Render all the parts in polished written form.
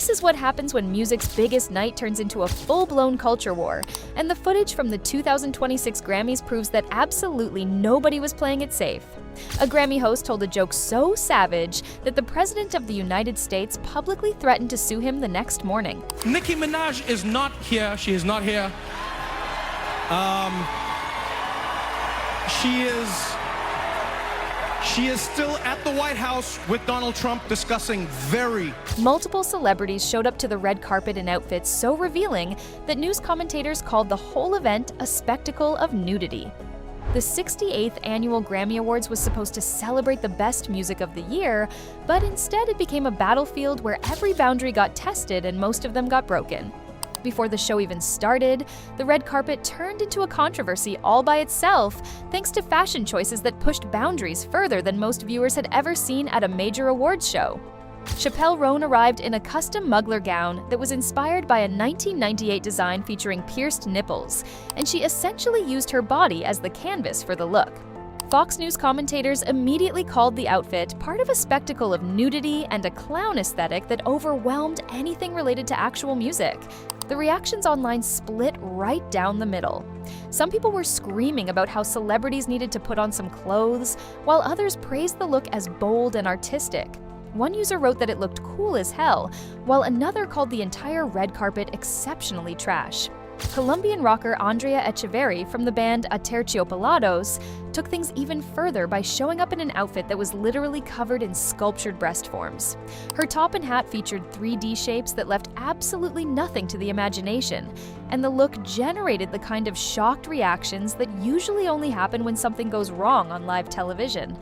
This is what happens when music's biggest night turns into a full-blown culture war, and the footage from the 2026 Grammys proves that absolutely nobody was playing it safe. A Grammy host told a joke so savage that the President of the United States publicly threatened to sue him the next morning. Nicki Minaj is not here. She is not here. She is still at the White House with Donald Trump discussing Multiple celebrities showed up to the red carpet in outfits so revealing that news commentators called the whole event a spectacle of nudity. The 68th Annual Grammy Awards was supposed to celebrate the best music of the year, but instead it became a battlefield where every boundary got tested and most of them got broken. Before the show even started, the red carpet turned into a controversy all by itself, thanks to fashion choices that pushed boundaries further than most viewers had ever seen at a major awards show. Chappell Roan arrived in a custom Mugler gown that was inspired by a 1998 design featuring pierced nipples, and she essentially used her body as the canvas for the look. Fox News commentators immediately called the outfit part of a spectacle of nudity and a clown aesthetic that overwhelmed anything related to actual music. The reactions online split right down the middle. Some people were screaming about how celebrities needed to put on some clothes, while others praised the look as bold and artistic. One user wrote that it looked cool as hell, while another called the entire red carpet exceptionally trash. Colombian rocker Andrea Echeverri from the band Aterciopelados took things even further by showing up in an outfit that was literally covered in sculptured breast forms. Her top and hat featured 3D shapes that left absolutely nothing to the imagination, and the look generated the kind of shocked reactions that usually only happen when something goes wrong on live television.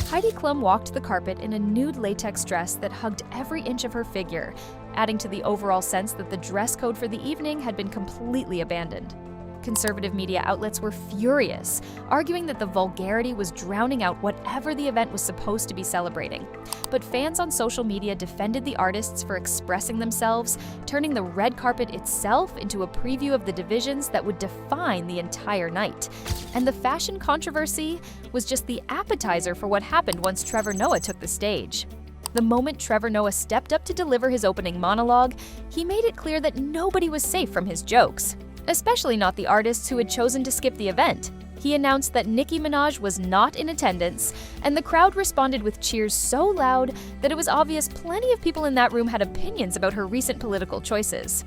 Heidi Klum walked the carpet in a nude latex dress that hugged every inch of her figure, adding to the overall sense that the dress code for the evening had been completely abandoned. Conservative media outlets were furious, arguing that the vulgarity was drowning out whatever the event was supposed to be celebrating. But fans on social media defended the artists for expressing themselves, turning the red carpet itself into a preview of the divisions that would define the entire night. And the fashion controversy was just the appetizer for what happened once Trevor Noah took the stage. The moment Trevor Noah stepped up to deliver his opening monologue, he made it clear that nobody was safe from his jokes, especially not the artists who had chosen to skip the event. He announced that Nicki Minaj was not in attendance, and the crowd responded with cheers so loud that it was obvious plenty of people in that room had opinions about her recent political choices.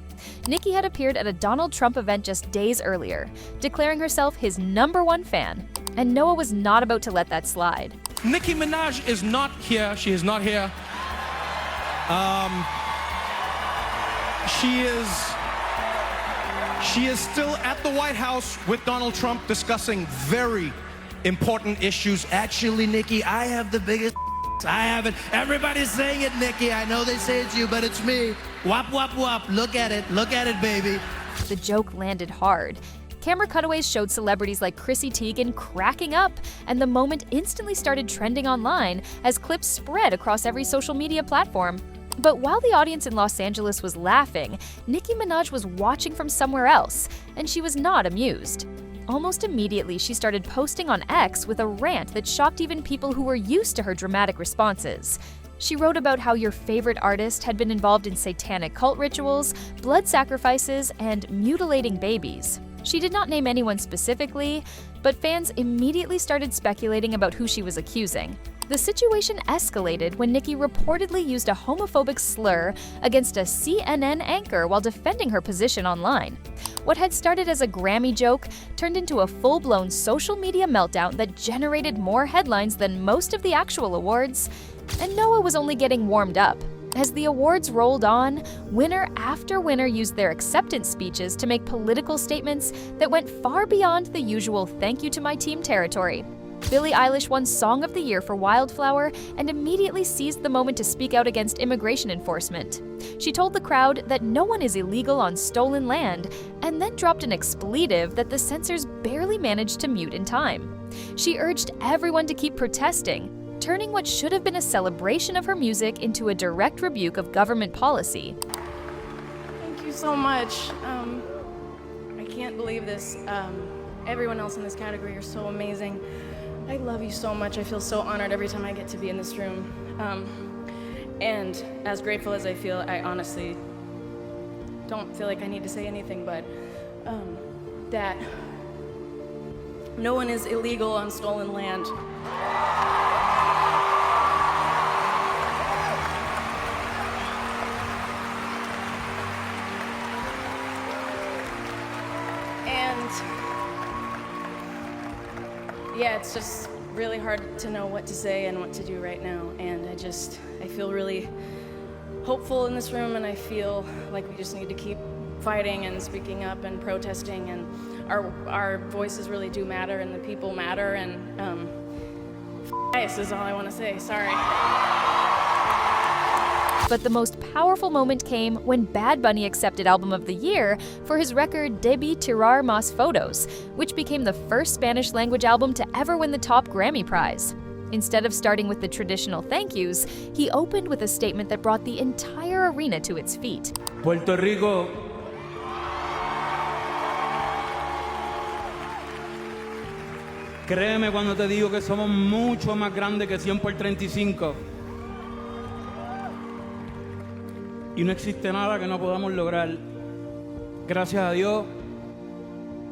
Nicki had appeared at a Donald Trump event just days earlier, declaring herself his #1 fan, and Noah was not about to let that slide. Nicki Minaj is not here. She is not here. She is still at the White House with Donald Trump discussing very important issues. Actually, Nicki, I have the biggest I have it. Everybody's saying it, Nicki. I know they say it's you, but it's me. Wop, wop, wop. Look at it, baby. The joke landed hard. Camera cutaways showed celebrities like Chrissy Teigen cracking up, and the moment instantly started trending online as clips spread across every social media platform. But while the audience in Los Angeles was laughing, Nicki Minaj was watching from somewhere else, and she was not amused. Almost immediately, she started posting on X with a rant that shocked even people who were used to her dramatic responses. She wrote about how your favorite artist had been involved in satanic cult rituals, blood sacrifices, and mutilating babies. She did not name anyone specifically, but fans immediately started speculating about who she was accusing. The situation escalated when Nicki reportedly used a homophobic slur against a CNN anchor while defending her position online. What had started as a Grammy joke turned into a full-blown social media meltdown that generated more headlines than most of the actual awards, and Noah was only getting warmed up. As the awards rolled on, winner after winner used their acceptance speeches to make political statements that went far beyond the usual "thank you to my team" territory. Billie Eilish won Song of the Year for Wildflower and immediately seized the moment to speak out against immigration enforcement. She told the crowd that no one is illegal on stolen land, and then dropped an expletive that the censors barely managed to mute in time. She urged everyone to keep protesting, turning what should have been a celebration of her music into a direct rebuke of government policy. Thank you so much. I can't believe this. Everyone else in this category are so amazing. I love you so much. I feel so honored every time I get to be in this room. And as grateful as I feel, I honestly don't feel like I need to say anything, but that no one is illegal on stolen land. And yeah, it's just really hard to know what to say and what to do right now. And I feel really hopeful in this room, and I feel like we just need to keep fighting and speaking up and protesting, and our voices really do matter, and the people matter, and this is all I want to say. Sorry. But the most powerful moment came when Bad Bunny accepted Album of the Year for his record Debí Tirar Más Fotos, which became the first Spanish-language album to ever win the top Grammy prize. Instead of starting with the traditional thank yous, he opened with a statement that brought the entire arena to its feet. Puerto Rico créeme cuando te digo que somos mucho más grandes que 100 por 35. Y no existe nada que no podamos lograr. Gracias a Dios,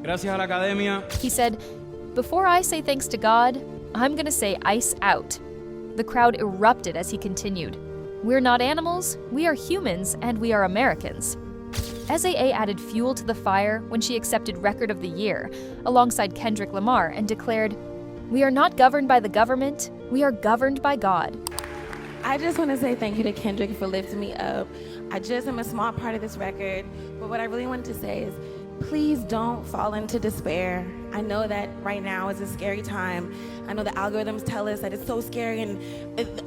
gracias a la academia. He said, "Before I say thanks to God, I'm gonna say ice out." The crowd erupted as he continued. "We're not animals, we are humans, and we are Americans." SAA added fuel to the fire when she accepted Record of the Year, alongside Kendrick Lamar, and declared, "We are not governed by the government, we are governed by God." I just want to say thank you to Kendrick for lifting me up. I just am a small part of this record, but what I really wanted to say is, please don't fall into despair. I know that right now is a scary time. I know the algorithms tell us that it's so scary and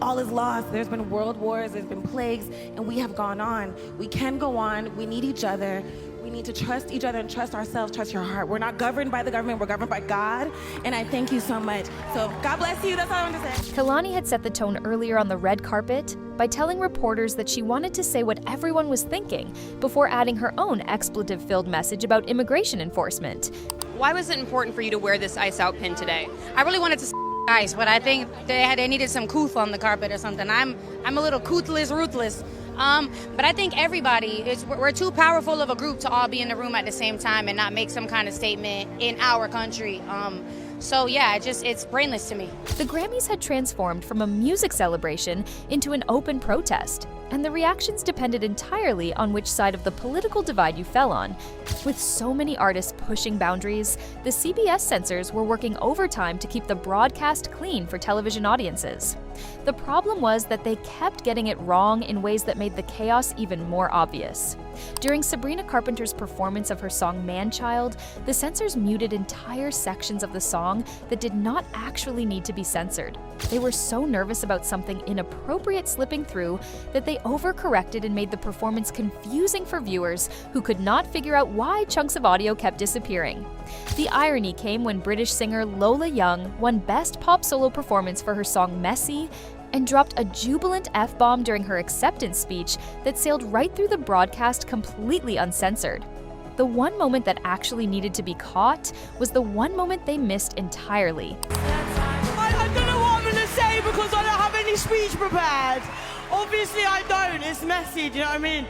all is lost. There's been world wars, there's been plagues, and we have gone on. We can go on. We need each other. We need to trust each other and trust ourselves, trust your heart. We're not governed by the government, we're governed by God, and I thank you so much. So God bless you, that's all I want to say. Kehlani had set the tone earlier on the red carpet by telling reporters that she wanted to say what everyone was thinking before adding her own expletive-filled message about immigration enforcement. Why was it important for you to wear this ice out pin today? I really wanted to ice, but I think they needed some couth on the carpet or something. I'm a little couthless, ruthless. But I think everybody, we're too powerful of a group to all be in the room at the same time and not make some kind of statement in our country. So yeah, it's brainless to me. The Grammys had transformed from a music celebration into an open protest, and the reactions depended entirely on which side of the political divide you fell on. With so many artists pushing boundaries, the CBS censors were working overtime to keep the broadcast clean for television audiences. The problem was that they kept getting it wrong in ways that made the chaos even more obvious. During Sabrina Carpenter's performance of her song Man-Child, the censors muted entire sections of the song that did not actually need to be censored. They were so nervous about something inappropriate slipping through that they overcorrected and made the performance confusing for viewers who could not figure out why chunks of audio kept disappearing. The irony came when British singer Lola Young won Best Pop Solo Performance for her song Messy and dropped a jubilant F-bomb during her acceptance speech that sailed right through the broadcast completely uncensored. The one moment that actually needed to be caught was the one moment they missed entirely. I don't know what I'm going to say because I don't have any speech prepared. Obviously I don't, it's messy, do you know what I mean?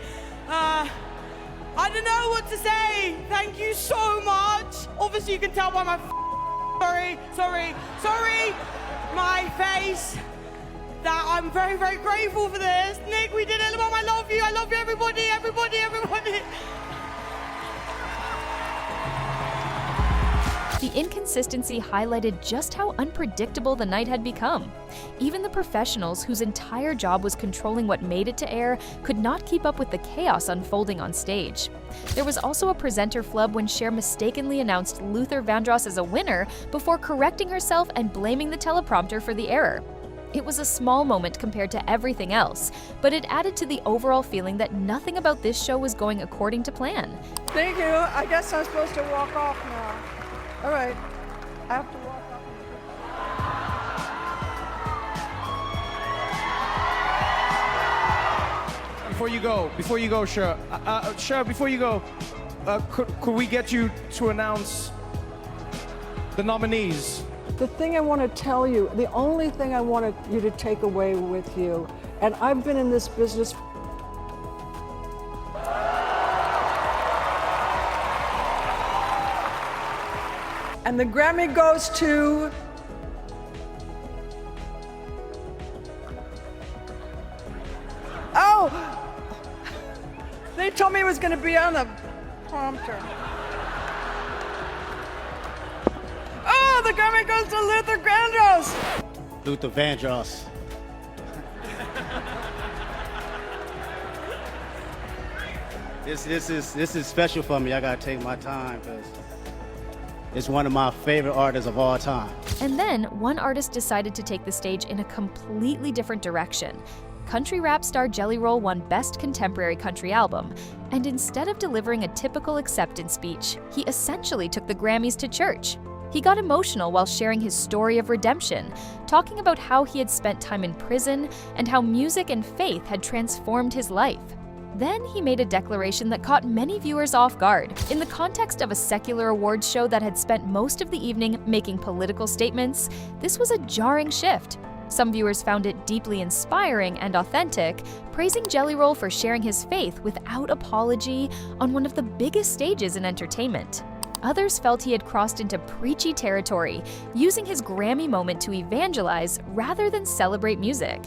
I don't know what to say. Thank you so much. Obviously you can tell by my sorry, my face, that I'm very, very grateful for this. Nick, we did it, Mom, I love you everybody. The inconsistency highlighted just how unpredictable the night had become. Even the professionals, whose entire job was controlling what made it to air, could not keep up with the chaos unfolding on stage. There was also a presenter flub when Cher mistakenly announced Luther Vandross as a winner before correcting herself and blaming the teleprompter for the error. It was a small moment compared to everything else, but it added to the overall feeling that nothing about this show was going according to plan. Thank you. I guess I'm supposed to walk off now. All right. I have to walk off. Before you go, Cher, before you go, could we get you to announce the nominees? The thing I want to tell you, the only thing I want you to take away with you And I've been in this business. And the Grammy goes to they told me it was going to be on the prompter. Oh, the Grammy goes to Luther Vandross. Luther Vandross. This is special for me. I gotta take my time because it's one of my favorite artists of all time. And then one artist decided to take the stage in a completely different direction. Country rap star Jelly Roll won Best Contemporary Country Album, and instead of delivering a typical acceptance speech, he essentially took the Grammys to church. He got emotional while sharing his story of redemption, talking about how he had spent time in prison and how music and faith had transformed his life. Then he made a declaration that caught many viewers off guard. In the context of a secular awards show that had spent most of the evening making political statements, this was a jarring shift. Some viewers found it deeply inspiring and authentic, praising Jelly Roll for sharing his faith without apology on one of the biggest stages in entertainment. Others felt he had crossed into preachy territory, using his Grammy moment to evangelize rather than celebrate music.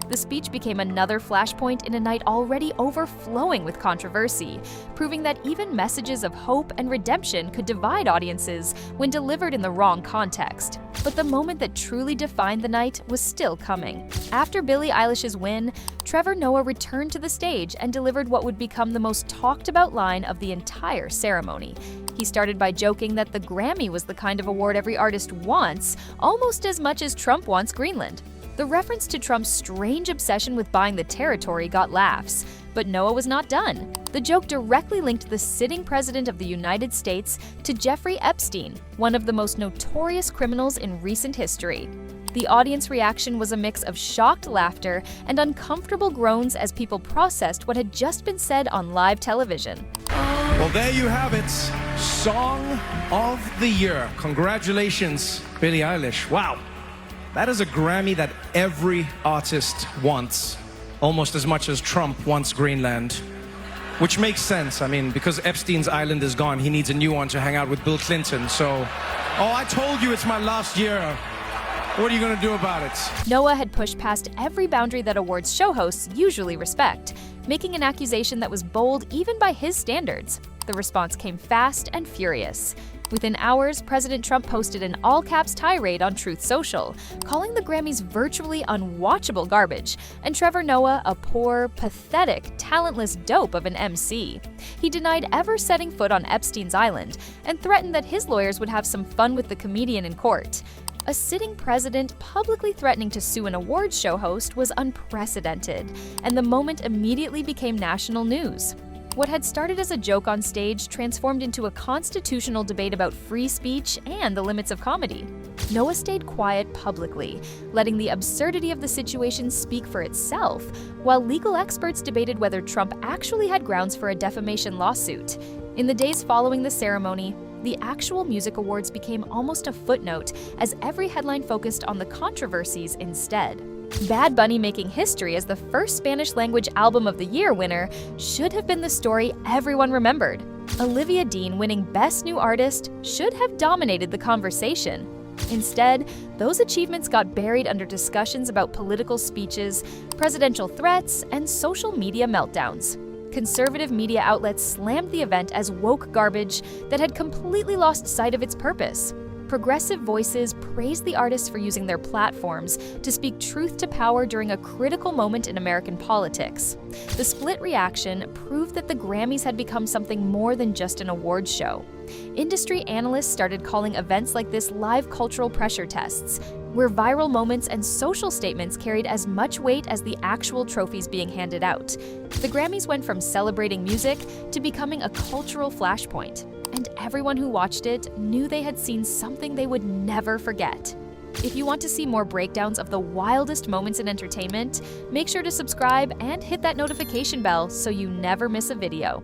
The speech became another flashpoint in a night already overflowing with controversy, proving that even messages of hope and redemption could divide audiences when delivered in the wrong context. But the moment that truly defined the night was still coming. After Billie Eilish's win, Trevor Noah returned to the stage and delivered what would become the most talked about line of the entire ceremony. He started by joking that the Grammy was the kind of award every artist wants, almost as much as Trump wants Greenland. The reference to Trump's strange obsession with buying the territory got laughs, but Noah was not done. The joke directly linked the sitting president of the United States to Jeffrey Epstein, one of the most notorious criminals in recent history. The audience reaction was a mix of shocked laughter and uncomfortable groans as people processed what had just been said on live television. Well, there you have it. Song of the Year. Congratulations, Billie Eilish. Wow. That is a Grammy that every artist wants, almost as much as Trump wants Greenland, which makes sense. I mean, because Epstein's island is gone, he needs a new one to hang out with Bill Clinton. So, I told you it's my last year. What are you gonna do about it? Noah had pushed past every boundary that awards show hosts usually respect, making an accusation that was bold even by his standards. The response came fast and furious. Within hours, President Trump posted an all-caps tirade on Truth Social, calling the Grammys virtually unwatchable garbage, and Trevor Noah a poor, pathetic, talentless dope of an MC. He denied ever setting foot on Epstein's island and threatened that his lawyers would have some fun with the comedian in court. A sitting president publicly threatening to sue an awards show host was unprecedented, and the moment immediately became national news. What had started as a joke on stage transformed into a constitutional debate about free speech and the limits of comedy. Noah stayed quiet publicly, letting the absurdity of the situation speak for itself, while legal experts debated whether Trump actually had grounds for a defamation lawsuit. In the days following the ceremony, the actual music awards became almost a footnote, as every headline focused on the controversies instead. Bad Bunny making history as the first Spanish-language Album of the Year winner should have been the story everyone remembered. Olivia Dean winning Best New Artist should have dominated the conversation. Instead, those achievements got buried under discussions about political speeches, presidential threats, and social media meltdowns. Conservative media outlets slammed the event as woke garbage that had completely lost sight of its purpose. Progressive voices praised the artists for using their platforms to speak truth to power during a critical moment in American politics. The split reaction proved that the Grammys had become something more than just an awards show. Industry analysts started calling events like this live cultural pressure tests, where viral moments and social statements carried as much weight as the actual trophies being handed out. The Grammys went from celebrating music to becoming a cultural flashpoint, and everyone who watched it knew they had seen something they would never forget. If you want to see more breakdowns of the wildest moments in entertainment, make sure to subscribe and hit that notification bell so you never miss a video.